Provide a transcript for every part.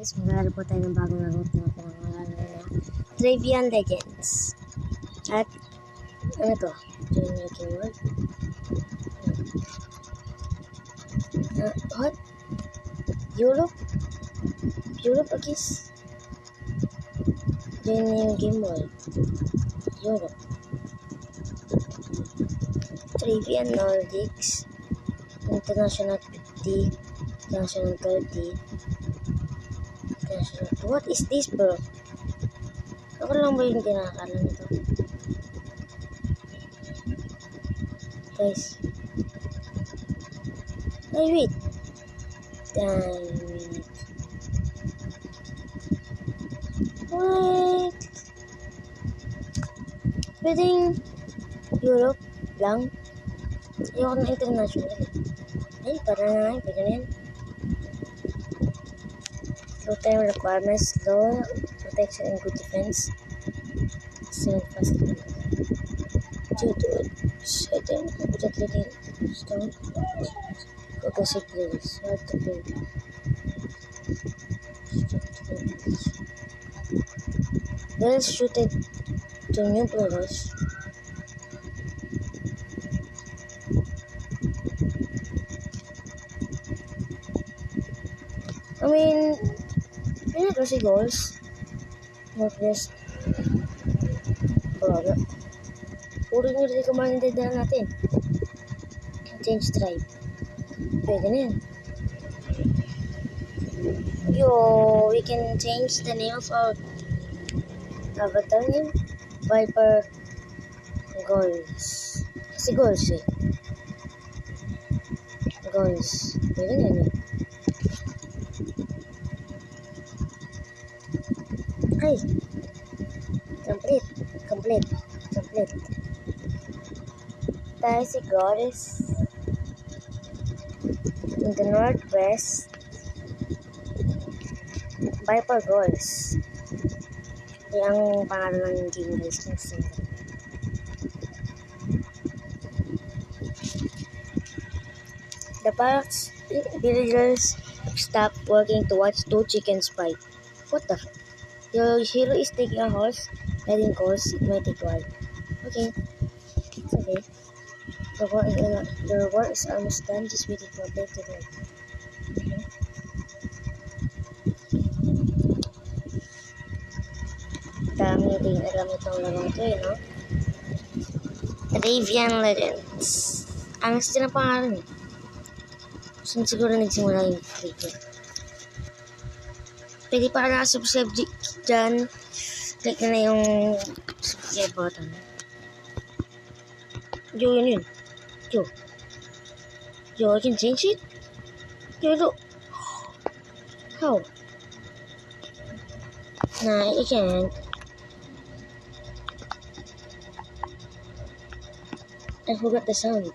Guys, maglalaro po tayo ng bagong laro na pinangalan na Trivial Legends. At, ano to? Join making world. What? Europe? Europe, guys? Join new game world. Europe. Trivial Nordics. International 50. International 30. What is this, bro? Ako lang ba yung kinakala nito? Guys. Ay, wait. What? Pwedeng Europe lang. Ayoko na international. Ay, para na nga. Pwede na yan. Low time requirements, low protection and good defense. Same fast. Due to setting, budget stone. Progressive players. Hard to build. Well suited to new players. I mean, kasi goals. Northwest. Bro. Puro nyo rin commanded na natin. Change tribe. Pwede na yan. Yo, we can change the name of our avatar name. Viper Goals. Kasi goals eh. Goals. Pwede na yan. Ay! Complete. Tayo si Goddess. In the northwest. Viper Goals. Yung pangalan ng game guys. The parks villagers stop working to watch two chickens fight. What the fuck? Your hero is taking a horse, riding course, it might take a while. Okay. It's okay. The reward is almost done, just waiting for play to do. Okay. Dami din alam itong larong ito eh, no? Trivial Legends. Ang sila ng pangalan eh. Saan siguro nagsimula yung Trivial? Pwede pa na-subscribe dyan. Click na yung subscribe button. Yo, yun. Yo, I can change it? Yo, look. How? Nah, I can't. I forgot the sound.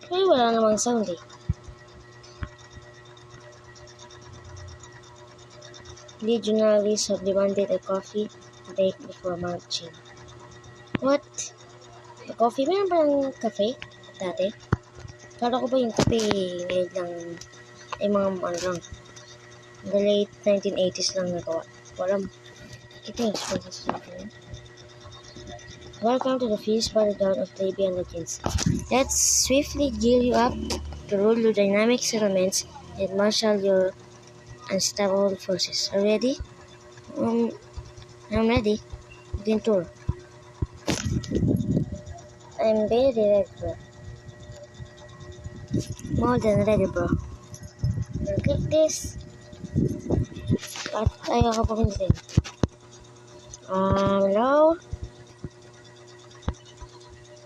Kaya wala namang sound eh. Legionaries have demanded a coffee break before marching. What? A coffee? Meron ba ng cafe dati? Kala ko ba yung cafe ngayon lang ay mga ano lang. The late 1980s lang nagawa. Walang kita yung expenses natin. Welcome to the fierce battleground of Trivial Legends. Let's swiftly gear you up to rule your dynamic settlements and marshal your unstoppable forces. Are you ready? I'm ready. You can tour. I'm very ready, bro. More than ready, bro. Now click this. At ayaw ka pa pinsin. Hello?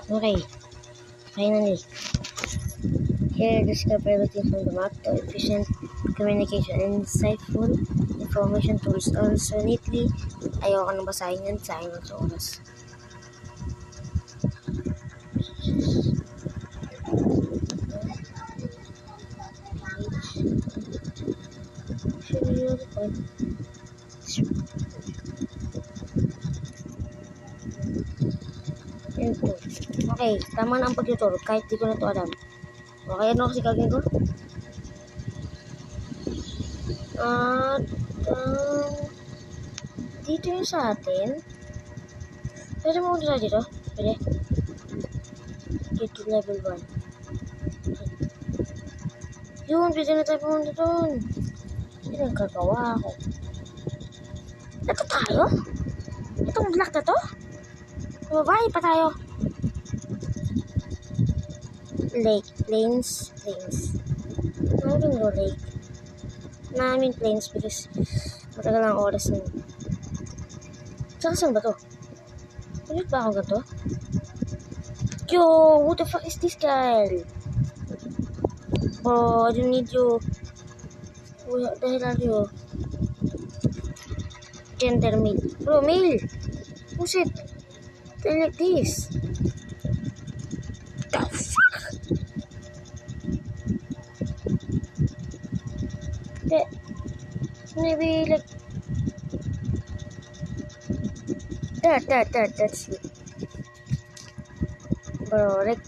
Okay. Finally. Here, discover everything from the map to efficient communication and insightful information tools also neatly. Ayoko nang basahin yan, sayang sa oras. Okay, tama na ang pag-tutor kahit di ko na ito alam. Okay, ano kasi gagawin ko? At, dito yung sa atin. Pwede mo punta dito? Pwede? Dito level 1. Yun, pwede na tayo pumunta doon. Hindi nagkagawa ako. Ito tayo? Itong block na to? Babae pa tayo. Lake. Plains. I'm gonna go lake. Namin plains because matagal ang oras na. Tsaka saan ba to? Ulit ba ako ganito? Yo, who the fuck is this guy? Bro, I don't need you. What the hell are you? Gender male. Bro, male. Who's it? They're like this. The fuck? Maybe like that's it. Bro, like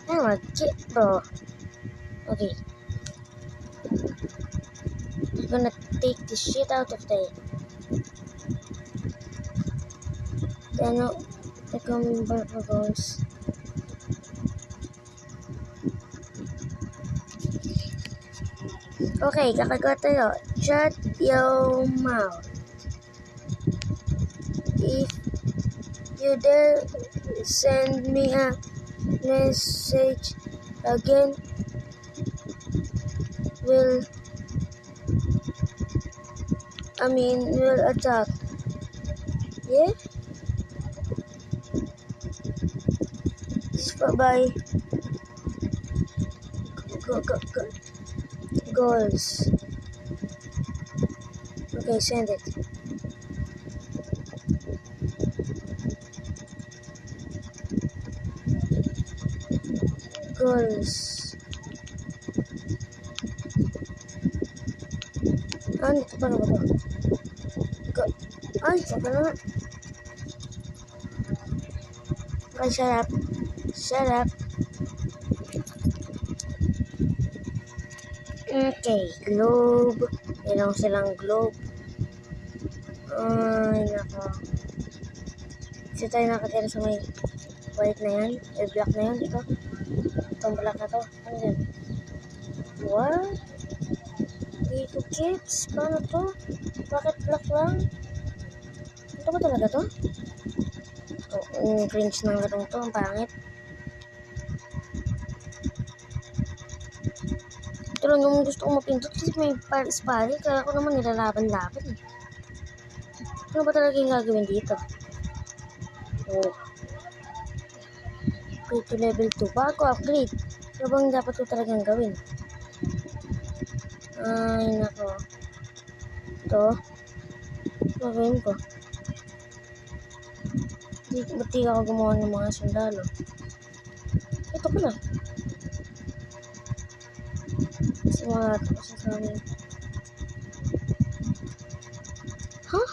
I'm a kid, bro. Okay. I'm gonna take the shit out of there. Then the coming goes. Okay, kakagawa tayo. Shut your mouth. If you dare send me a message again, we'll attack. Yeah? Bye. Go. Goals. Okay, send it. Goals. Ano ito pa na ba ito? Ay, saka na. Okay, shut up. Okay, globe. Meron silang globe. Ay, nako. Kasi tayo nakatira sa may white na yan. May black na yan. Itong black na to. Ano yan? What? Dito kids? Paano to? Bakit black lang? Ito ba talaga to? Ito, cringe ng ganong to. Ang pangit. Pero nung gusto kong mapindot kasi may pari, kaya ako naman nilalaban-laban eh. Ano ba talaga yung gagawin dito? Oh. Upgrade to level 2. Bago upgrade. Ano bang dapat ko talagang gawin? Ay, nako. Ito. Gagawin ko. Ba't di ako gumawa ng mga sundalo? Ito pala. Kasi mga ito kasi sa amin. Huh?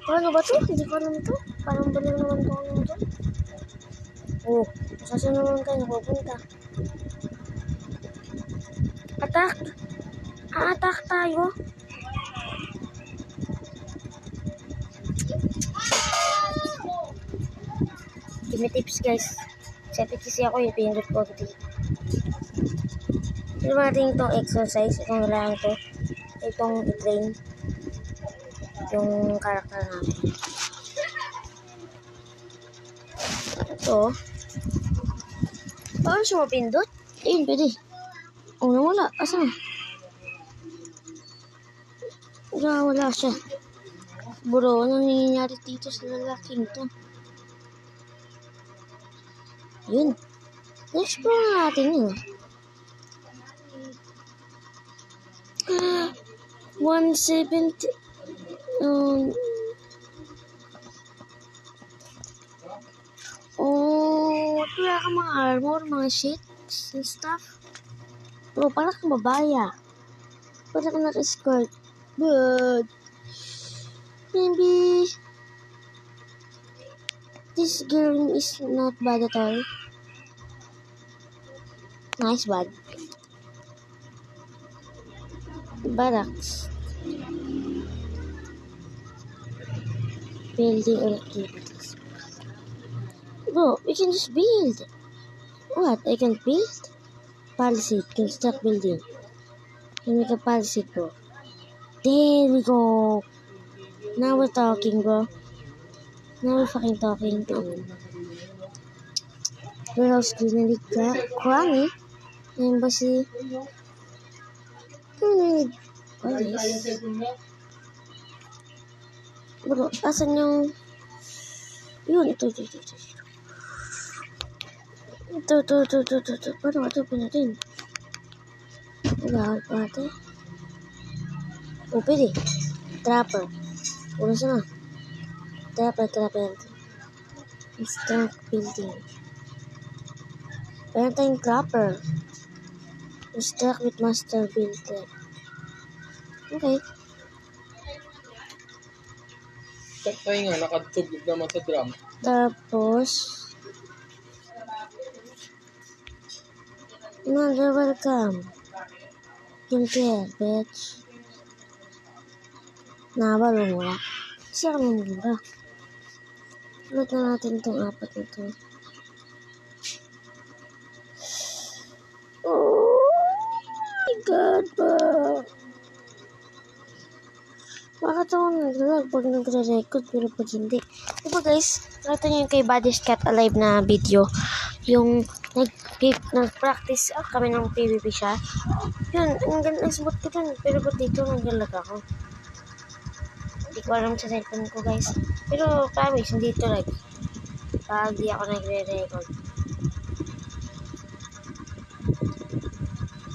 Paano ba ito? Hindi ko alam ito. Parang balik naman ito ano ito. Oh, saan naman tayo napupunta? Attack! A-attack tayo. Give me tips guys. Siyempre kasi ako yung pindot ko. Ito natin itong exercise. Itong lang ito. Itong i-train yung karakter natin. Ito. Paano siya mapindot? Ayun, pwede. Oh, nawala. Asan? Wala siya. Bro, ano nangyayari dito sa lalaking to? Yun. Na-explore natin yun. 170. Wala ka mga armor, mga shits and stuff. Bro, parang kang babaya. Parang ka naka-skirt. But maybe this girl is not bad at all. Nice bad. Barracks. Building activities. Bro, we can just build. What? I can build? Palisade. Construct building. Can make a palisade, bro. There we go. Now we're talking, bro. Now we're fucking talking. Warehouse greenery Kwani. Embassy. What is? Bro, asan yung... Yun, ito. Ito. Paano ito pinatin? Wala pa ate. Oh, pwede. Trapper. Una sana. Trapper. Strength building. Meron tayong trapper. Stack with master builder. Okay. Sakay nga, nakatugod naman sa drum. Tapos, welcome. Care, bitch. Nabalo mo lang. Siya ka mamura. Ulit na natin itong apat na ito. Oh my God, bro. Bakit ako naglalag pag nagre-record pero pag hindi? Diba guys, nakita nyo yung kay Buddy's Cat Alive na video. Yung nag-practice kami ng PvP siya. Yun, ang ganda ng smooth ko dun. Pero pag dito, naglalag ako. Hindi ko alam sa cellphone ko guys. Pero promise, hindi ito live. Pag di ako nagre-record.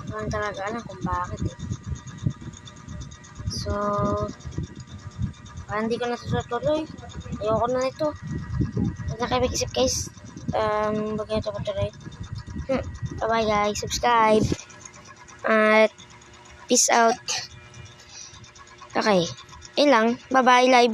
Walang talaga alam kung bakit eh. So, parang hindi ko natutuloy. Ayoko na nito. Huwag na kayo mag-isip guys. Huwag na ito patuloy. Bye guys. Subscribe. At peace out. Okay. Yun lang. Bye-bye live.